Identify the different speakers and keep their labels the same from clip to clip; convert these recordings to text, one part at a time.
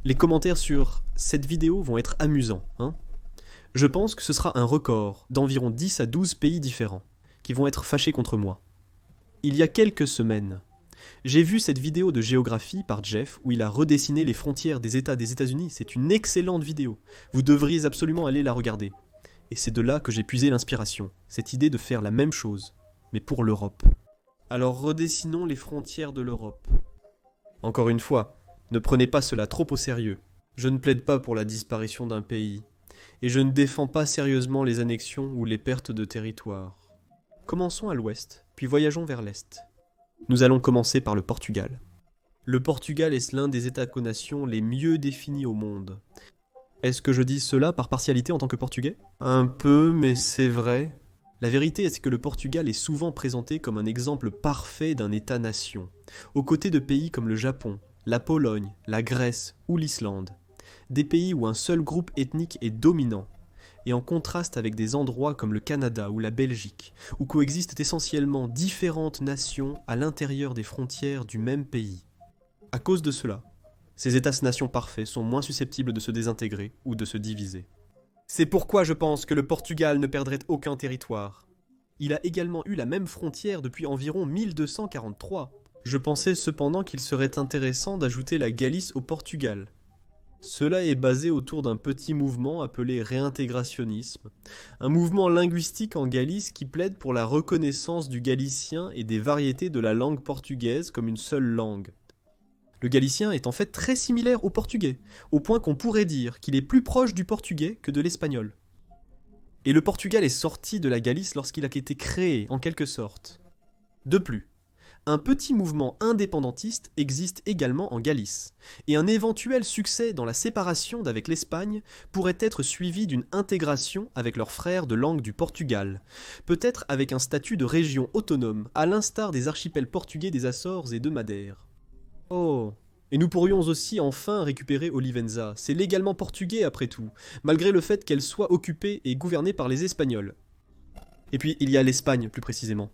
Speaker 1: Les commentaires sur cette vidéo vont être amusants, hein. Je pense que ce sera un record d'environ 10 à 12 pays différents qui vont être fâchés contre moi. Il y a quelques semaines, j'ai vu cette vidéo de géographie par Jeff où il a redessiné les frontières des États des États-Unis. C'est une excellente vidéo. Vous devriez absolument aller la regarder. Et c'est de là que j'ai puisé l'inspiration, cette idée de faire la même chose, mais pour l'Europe. Alors redessinons les frontières de l'Europe. Encore une fois, ne prenez pas cela trop au sérieux. Je ne plaide pas pour la disparition d'un pays, et je ne défends pas sérieusement les annexions ou les pertes de territoire. Commençons à l'ouest, puis voyageons vers l'est. Nous allons commencer par le Portugal. Le Portugal est l'un des États-nations les mieux définis au monde. Est-ce que je dis cela par partialité en tant que Portugais ? Un peu, mais c'est vrai. La vérité est que le Portugal est souvent présenté comme un exemple parfait d'un État-nation, aux côtés de pays comme le Japon, la Pologne, la Grèce ou l'Islande. Des pays où un seul groupe ethnique est dominant, et en contraste avec des endroits comme le Canada ou la Belgique, où coexistent essentiellement différentes nations à l'intérieur des frontières du même pays. À cause de cela, ces États-nations parfaits sont moins susceptibles de se désintégrer ou de se diviser. C'est pourquoi je pense que le Portugal ne perdrait aucun territoire. Il a également eu la même frontière depuis environ 1243. Je pensais cependant qu'il serait intéressant d'ajouter la Galice au Portugal. Cela est basé autour d'un petit mouvement appelé réintégrationnisme, un mouvement linguistique en Galice qui plaide pour la reconnaissance du galicien et des variétés de la langue portugaise comme une seule langue. Le galicien est en fait très similaire au portugais, au point qu'on pourrait dire qu'il est plus proche du portugais que de l'espagnol. Et le Portugal est sorti de la Galice lorsqu'il a été créé, en quelque sorte. De plus, un petit mouvement indépendantiste existe également en Galice, et un éventuel succès dans la séparation d'avec l'Espagne pourrait être suivi d'une intégration avec leurs frères de langue du Portugal, peut-être avec un statut de région autonome, à l'instar des archipels portugais des Açores et de Madère. Oh, et nous pourrions aussi enfin récupérer Olivenza, c'est légalement portugais après tout, malgré le fait qu'elle soit occupée et gouvernée par les Espagnols. Et puis il y a l'Espagne plus précisément.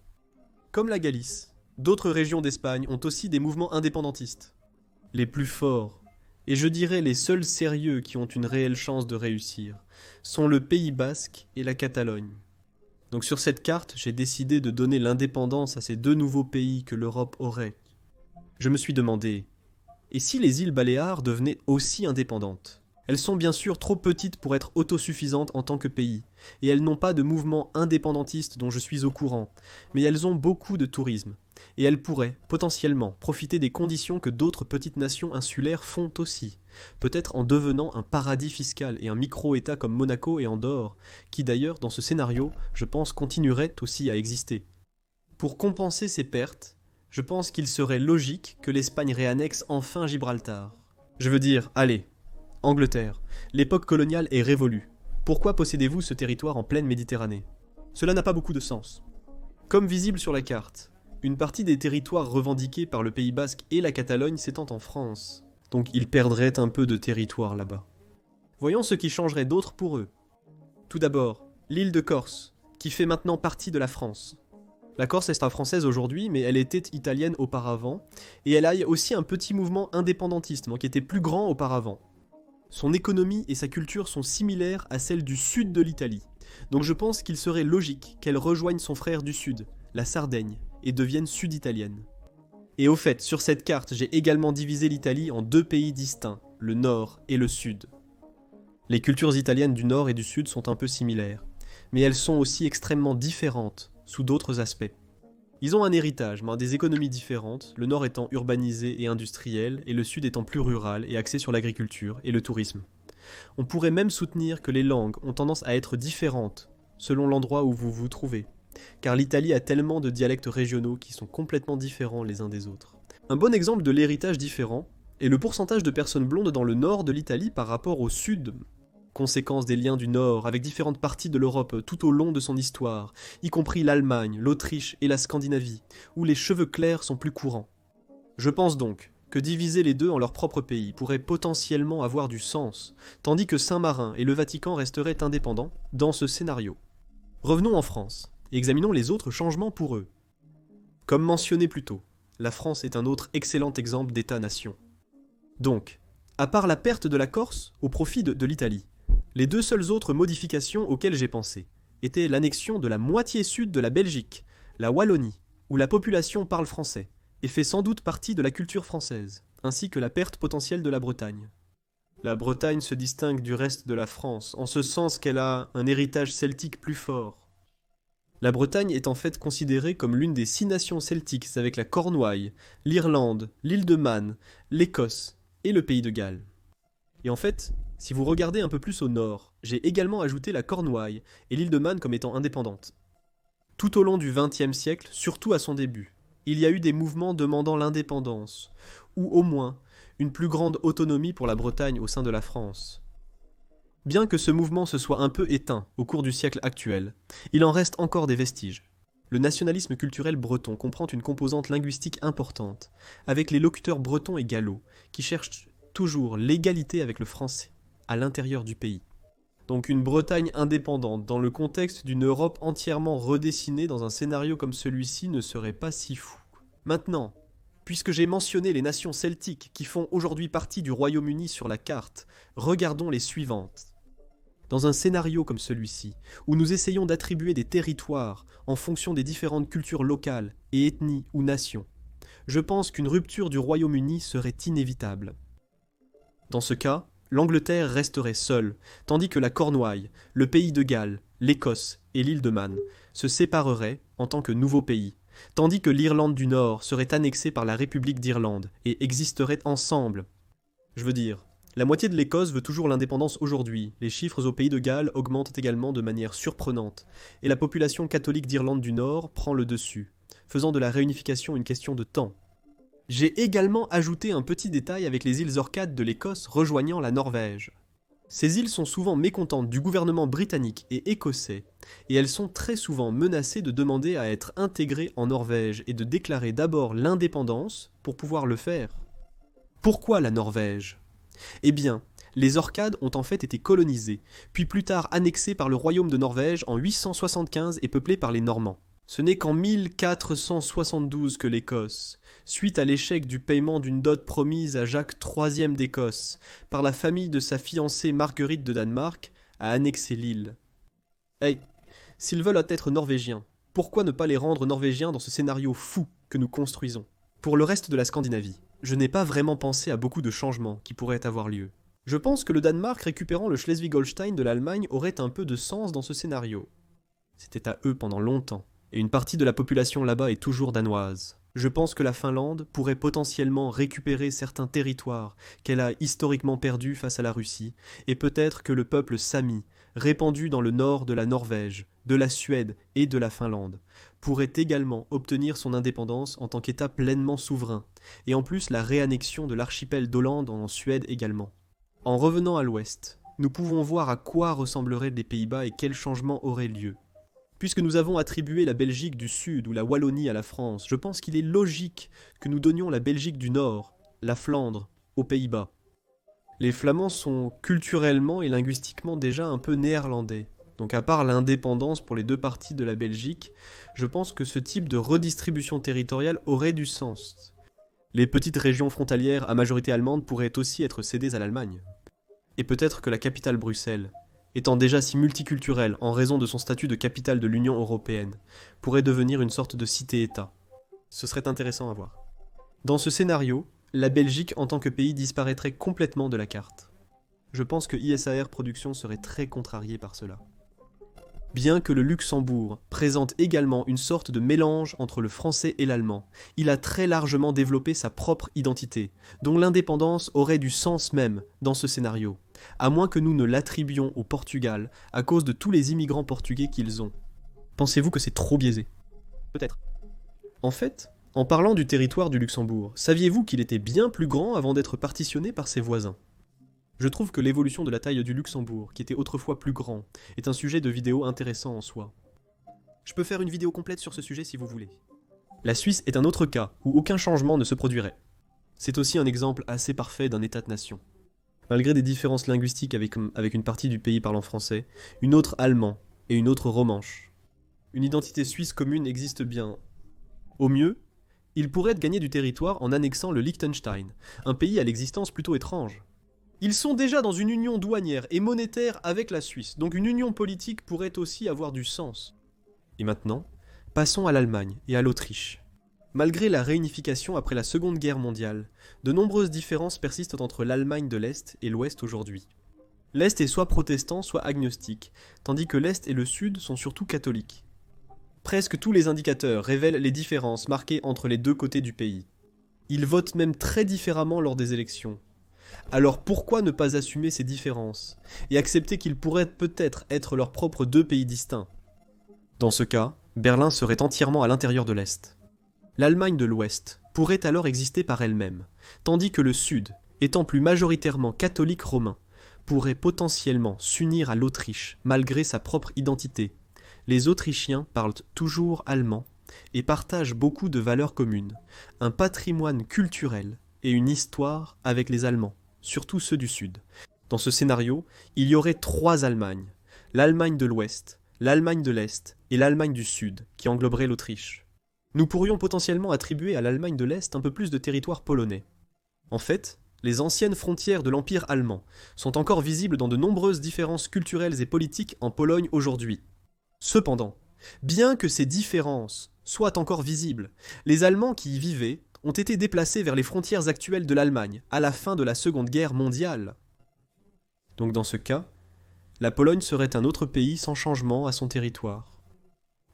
Speaker 1: Comme la Galice, d'autres régions d'Espagne ont aussi des mouvements indépendantistes. Les plus forts, et je dirais les seuls sérieux qui ont une réelle chance de réussir, sont le Pays Basque et la Catalogne. Donc sur cette carte, j'ai décidé de donner l'indépendance à ces deux nouveaux pays que l'Europe aurait. Je me suis demandé, et si les îles Baléares devenaient aussi indépendantes ? Elles sont bien sûr trop petites pour être autosuffisantes en tant que pays, et elles n'ont pas de mouvement indépendantiste dont je suis au courant, mais elles ont beaucoup de tourisme, et elles pourraient, potentiellement, profiter des conditions que d'autres petites nations insulaires font aussi, peut-être en devenant un paradis fiscal et un micro-État comme Monaco et Andorre, qui d'ailleurs, dans ce scénario, je pense continueraient aussi à exister. Pour compenser ces pertes, je pense qu'il serait logique que l'Espagne réannexe enfin Gibraltar. Je veux dire, allez, Angleterre, l'époque coloniale est révolue. Pourquoi possédez-vous ce territoire en pleine Méditerranée ? Cela n'a pas beaucoup de sens. Comme visible sur la carte, une partie des territoires revendiqués par le Pays Basque et la Catalogne s'étend en France. Donc ils perdraient un peu de territoire là-bas. Voyons ce qui changerait d'autre pour eux. Tout d'abord, l'île de Corse, qui fait maintenant partie de la France. La Corse est française aujourd'hui, mais elle était italienne auparavant, et elle a aussi un petit mouvement indépendantiste, qui était plus grand auparavant. Son économie et sa culture sont similaires à celles du sud de l'Italie, donc je pense qu'il serait logique qu'elle rejoigne son frère du sud, la Sardaigne, et devienne sud-italienne. Et au fait, sur cette carte, j'ai également divisé l'Italie en deux pays distincts, le nord et le sud. Les cultures italiennes du nord et du sud sont un peu similaires, mais elles sont aussi extrêmement différentes, sous d'autres aspects. Ils ont un héritage, mais des économies différentes, le nord étant urbanisé et industriel, et le sud étant plus rural et axé sur l'agriculture et le tourisme. On pourrait même soutenir que les langues ont tendance à être différentes, selon l'endroit où vous vous trouvez, car l'Italie a tellement de dialectes régionaux qui sont complètement différents les uns des autres. Un bon exemple de l'héritage différent est le pourcentage de personnes blondes dans le nord de l'Italie par rapport au sud, conséquence des liens du Nord avec différentes parties de l'Europe tout au long de son histoire, y compris l'Allemagne, l'Autriche et la Scandinavie, où les cheveux clairs sont plus courants. Je pense donc que diviser les deux en leur propre pays pourrait potentiellement avoir du sens, tandis que Saint-Marin et le Vatican resteraient indépendants dans ce scénario. Revenons en France, et examinons les autres changements pour eux. Comme mentionné plus tôt, la France est un autre excellent exemple d'État-nation. Donc, À part la perte de la Corse au profit de l'Italie, les deux seules autres modifications auxquelles j'ai pensé étaient l'annexion de la moitié sud de la Belgique, la Wallonie, où la population parle français, et fait sans doute partie de la culture française, ainsi que la perte potentielle de la Bretagne. La Bretagne se distingue du reste de la France, en ce sens qu'elle a un héritage celtique plus fort. La Bretagne est en fait considérée comme l'une des 6 nations celtiques avec la Cornouaille, l'Irlande, l'île de Man, l'Écosse et le pays de Galles. Et en fait, si vous regardez un peu plus au nord, j'ai également ajouté la Cornouaille et l'île de Man comme étant indépendantes. Tout au long du XXe siècle, surtout à son début, il y a eu des mouvements demandant l'indépendance, ou au moins une plus grande autonomie pour la Bretagne au sein de la France. Bien que ce mouvement se soit un peu éteint au cours du siècle actuel, il en reste encore des vestiges. Le nationalisme culturel breton comprend une composante linguistique importante, avec les locuteurs bretons et gallo, qui cherchent toujours l'égalité avec le français, à l'intérieur du pays. Donc une Bretagne indépendante dans le contexte d'une Europe entièrement redessinée dans un scénario comme celui-ci ne serait pas si fou. Maintenant, puisque j'ai mentionné les nations celtiques qui font aujourd'hui partie du Royaume-Uni sur la carte, regardons les suivantes. Dans un scénario comme celui-ci, où nous essayons d'attribuer des territoires en fonction des différentes cultures locales et ethnies ou nations, je pense qu'une rupture du Royaume-Uni serait inévitable. Dans ce cas, l'Angleterre resterait seule, tandis que la Cornouaille, le pays de Galles, l'Écosse et l'île de Man se sépareraient en tant que nouveaux pays, tandis que l'Irlande du Nord serait annexée par la République d'Irlande et existeraient ensemble. Je veux dire, la moitié de l'Écosse veut toujours l'indépendance aujourd'hui, les chiffres au pays de Galles augmentent également de manière surprenante, et la population catholique d'Irlande du Nord prend le dessus, faisant de la réunification une question de temps. J'ai également ajouté un petit détail avec les îles Orcades de l'Écosse rejoignant la Norvège. Ces îles sont souvent mécontentes du gouvernement britannique et écossais, et elles sont très souvent menacées de demander à être intégrées en Norvège et de déclarer d'abord l'indépendance pour pouvoir le faire. Pourquoi la Norvège ? Eh bien, les Orcades ont en fait été colonisées, puis plus tard annexées par le royaume de Norvège en 875 et peuplées par les Normands. Ce n'est qu'en 1472 que l'Écosse, suite à l'échec du paiement d'une dot promise à Jacques III d'Écosse par la famille de sa fiancée Marguerite de Danemark, a annexé l'île. Hey, s'ils veulent être norvégiens, pourquoi ne pas les rendre norvégiens dans ce scénario fou que nous construisons ? Pour le reste de la Scandinavie, je n'ai pas vraiment pensé à beaucoup de changements qui pourraient avoir lieu. Je pense que le Danemark récupérant le Schleswig-Holstein de l'Allemagne aurait un peu de sens dans ce scénario. C'était à eux pendant longtemps. Et une partie de la population là-bas est toujours danoise. Je pense que la Finlande pourrait potentiellement récupérer certains territoires qu'elle a historiquement perdus face à la Russie, et peut-être que le peuple sami, répandu dans le nord de la Norvège, de la Suède et de la Finlande, pourrait également obtenir son indépendance en tant qu'État pleinement souverain, et en plus la réannexion de l'archipel d'Hollande en Suède également. En revenant à l'ouest, nous pouvons voir à quoi ressembleraient les Pays-Bas et quels changements auraient lieu. Puisque nous avons attribué la Belgique du Sud ou la Wallonie à la France, je pense qu'il est logique que nous donnions la Belgique du Nord, la Flandre, aux Pays-Bas. Les Flamands sont culturellement et linguistiquement déjà un peu néerlandais. Donc à part l'indépendance pour les deux parties de la Belgique, je pense que ce type de redistribution territoriale aurait du sens. Les petites régions frontalières à majorité allemande pourraient aussi être cédées à l'Allemagne. Et peut-être que la capitale Bruxelles, étant déjà si multiculturelle en raison de son statut de capitale de l'Union européenne, pourrait devenir une sorte de cité-État. Ce serait intéressant à voir. Dans ce scénario, la Belgique en tant que pays disparaîtrait complètement de la carte. Je pense que ISAR Productions serait très contrarié par cela. Bien que le Luxembourg présente également une sorte de mélange entre le français et l'allemand, il a très largement développé sa propre identité, dont l'indépendance aurait du sens même dans ce scénario, à moins que nous ne l'attribuions au Portugal à cause de tous les immigrants portugais qu'ils ont. Pensez-vous que c'est trop biaisé ? Peut-être. En fait, en parlant du territoire du Luxembourg, saviez-vous qu'il était bien plus grand avant d'être partitionné par ses voisins ? Je trouve que l'évolution de la taille du Luxembourg, qui était autrefois plus grand, est un sujet de vidéo intéressant en soi. Je peux faire une vidéo complète sur ce sujet si vous voulez. La Suisse est un autre cas où aucun changement ne se produirait. C'est aussi un exemple assez parfait d'un état-nation. Malgré des différences linguistiques avec une partie du pays parlant français, une autre allemand et une autre romanche. Une identité suisse commune existe bien. Au mieux, il pourrait gagner du territoire en annexant le Liechtenstein, un pays à l'existence plutôt étrange. Ils sont déjà dans une union douanière et monétaire avec la Suisse, donc une union politique pourrait aussi avoir du sens. Et maintenant, passons à l'Allemagne et à l'Autriche. Malgré la réunification après la Seconde Guerre mondiale, de nombreuses différences persistent entre l'Allemagne de l'Est et l'Ouest aujourd'hui. L'Est est soit protestant, soit agnostique, tandis que l'Est et le Sud sont surtout catholiques. Presque tous les indicateurs révèlent les différences marquées entre les deux côtés du pays. Ils votent même très différemment lors des élections. Alors pourquoi ne pas assumer ces différences et accepter qu'ils pourraient peut-être être leurs propres deux pays distincts? Dans ce cas, Berlin serait entièrement à l'intérieur de l'Est. L'Allemagne de l'Ouest pourrait alors exister par elle-même, tandis que le Sud, étant plus majoritairement catholique romain, pourrait potentiellement s'unir à l'Autriche malgré sa propre identité. Les Autrichiens parlent toujours allemand et partagent beaucoup de valeurs communes, un patrimoine culturel et une histoire avec les Allemands, surtout ceux du Sud. Dans ce scénario, il y aurait trois Allemagnes, l'Allemagne de l'Ouest, l'Allemagne de l'Est et l'Allemagne du Sud, qui engloberait l'Autriche. Nous pourrions potentiellement attribuer à l'Allemagne de l'Est un peu plus de territoire polonais. En fait, les anciennes frontières de l'Empire allemand sont encore visibles dans de nombreuses différences culturelles et politiques en Pologne aujourd'hui. Cependant, bien que ces différences soient encore visibles, les Allemands qui y vivaient ont été déplacés vers les frontières actuelles de l'Allemagne à la fin de la Seconde Guerre mondiale. Donc dans ce cas, la Pologne serait un autre pays sans changement à son territoire.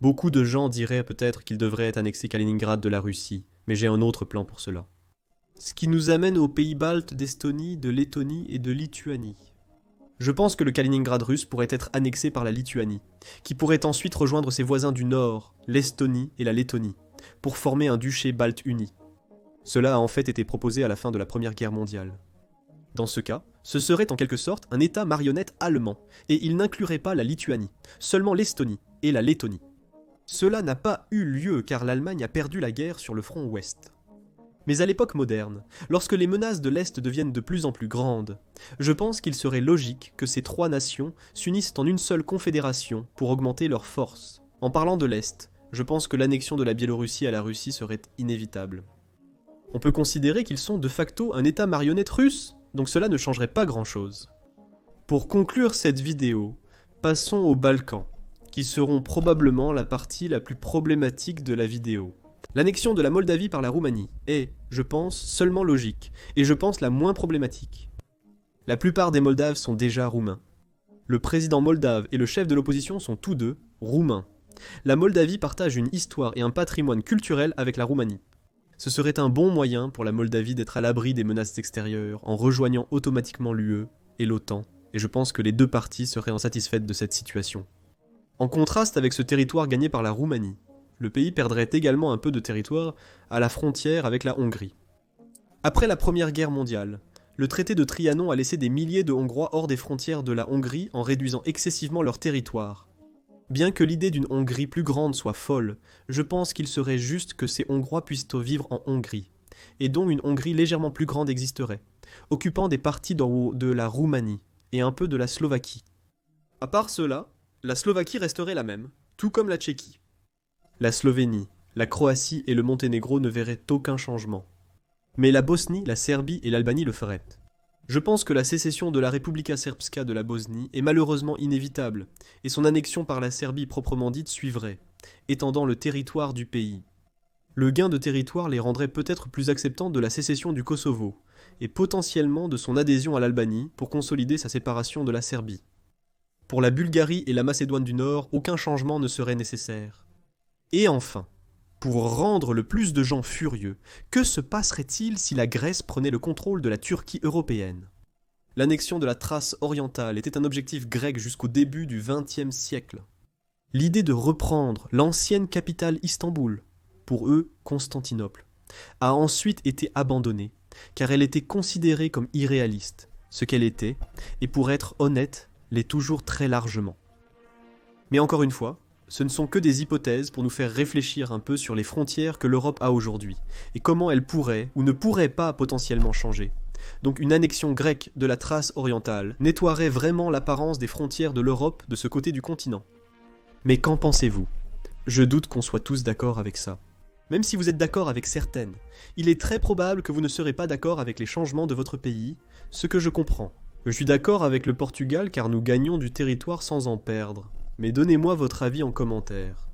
Speaker 1: Beaucoup de gens diraient peut-être qu'il devrait annexer Kaliningrad de la Russie, mais j'ai un autre plan pour cela. Ce qui nous amène aux pays baltes d'Estonie, de Lettonie et de Lituanie. Je pense que le Kaliningrad russe pourrait être annexé par la Lituanie, qui pourrait ensuite rejoindre ses voisins du nord, l'Estonie et la Lettonie, pour former un duché balte uni. Cela a en fait été proposé à la fin de la Première Guerre mondiale. Dans ce cas, ce serait en quelque sorte un État marionnette allemand, et il n'inclurait pas la Lituanie, seulement l'Estonie et la Lettonie. Cela n'a pas eu lieu car l'Allemagne a perdu la guerre sur le front ouest. Mais à l'époque moderne, lorsque les menaces de l'Est deviennent de plus en plus grandes, je pense qu'il serait logique que ces trois nations s'unissent en une seule confédération pour augmenter leurs forces. En parlant de l'Est, je pense que l'annexion de la Biélorussie à la Russie serait inévitable. On peut considérer qu'ils sont de facto un État marionnette russe, donc cela ne changerait pas grand-chose. Pour conclure cette vidéo, passons aux Balkans, qui seront probablement la partie la plus problématique de la vidéo. L'annexion de la Moldavie par la Roumanie est, je pense, seulement logique, et je pense la moins problématique. La plupart des Moldaves sont déjà roumains. Le président moldave et le chef de l'opposition sont tous deux roumains. La Moldavie partage une histoire et un patrimoine culturel avec la Roumanie. Ce serait un bon moyen pour la Moldavie d'être à l'abri des menaces extérieures en rejoignant automatiquement l'UE et l'OTAN, et je pense que les deux parties seraient satisfaites de cette situation. En contraste avec ce territoire gagné par la Roumanie, le pays perdrait également un peu de territoire à la frontière avec la Hongrie. Après la Première Guerre mondiale, le traité de Trianon a laissé des milliers de Hongrois hors des frontières de la Hongrie en réduisant excessivement leur territoire. Bien que l'idée d'une Hongrie plus grande soit folle, je pense qu'il serait juste que ces Hongrois puissent vivre en Hongrie, et dont une Hongrie légèrement plus grande existerait, occupant des parties de la Roumanie et un peu de la Slovaquie. À part cela, la Slovaquie resterait la même, tout comme la Tchéquie. La Slovénie, la Croatie et le Monténégro ne verraient aucun changement. Mais la Bosnie, la Serbie et l'Albanie le feraient. Je pense que la sécession de la Republika Srpska de la Bosnie est malheureusement inévitable, et son annexion par la Serbie proprement dite suivrait, étendant le territoire du pays. Le gain de territoire les rendrait peut-être plus acceptants de la sécession du Kosovo, et potentiellement de son adhésion à l'Albanie pour consolider sa séparation de la Serbie. Pour la Bulgarie et la Macédoine du Nord, aucun changement ne serait nécessaire. Et enfin, pour rendre le plus de gens furieux, que se passerait-il si la Grèce prenait le contrôle de la Turquie européenne? L'annexion de la Thrace orientale était un objectif grec jusqu'au début du XXe siècle. L'idée de reprendre l'ancienne capitale Istanbul, pour eux Constantinople, a ensuite été abandonnée, car elle était considérée comme irréaliste, ce qu'elle était, et pour être honnête, l'est toujours très largement. Mais encore une fois, ce ne sont que des hypothèses pour nous faire réfléchir un peu sur les frontières que l'Europe a aujourd'hui, et comment elles pourraient ou ne pourraient pas potentiellement changer. Donc une annexion grecque de la Thrace orientale nettoierait vraiment l'apparence des frontières de l'Europe de ce côté du continent. Mais qu'en pensez-vous? Je doute qu'on soit tous d'accord avec ça. Même si vous êtes d'accord avec certaines, il est très probable que vous ne serez pas d'accord avec les changements de votre pays, Ce que je comprends. Je suis d'accord avec le Portugal car nous gagnons du territoire sans en perdre. Mais donnez-moi votre avis en commentaire.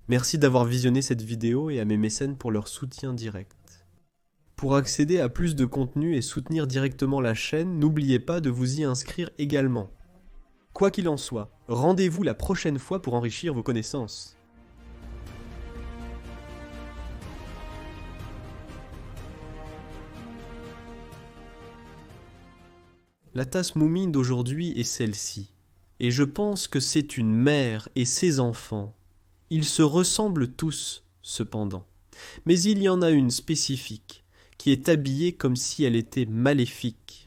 Speaker 1: Merci d'avoir visionné cette vidéo et à mes mécènes pour leur soutien direct. Pour accéder à plus de contenu et soutenir directement la chaîne, n'oubliez pas de vous y inscrire également. Quoi qu'il en soit, rendez-vous la prochaine fois pour enrichir vos connaissances. La tasse Moumine d'aujourd'hui est celle-ci. Et je pense que c'est une mère et ses enfants. Ils se ressemblent tous, cependant. Mais il y en a une spécifique, qui est habillée comme si elle était maléfique.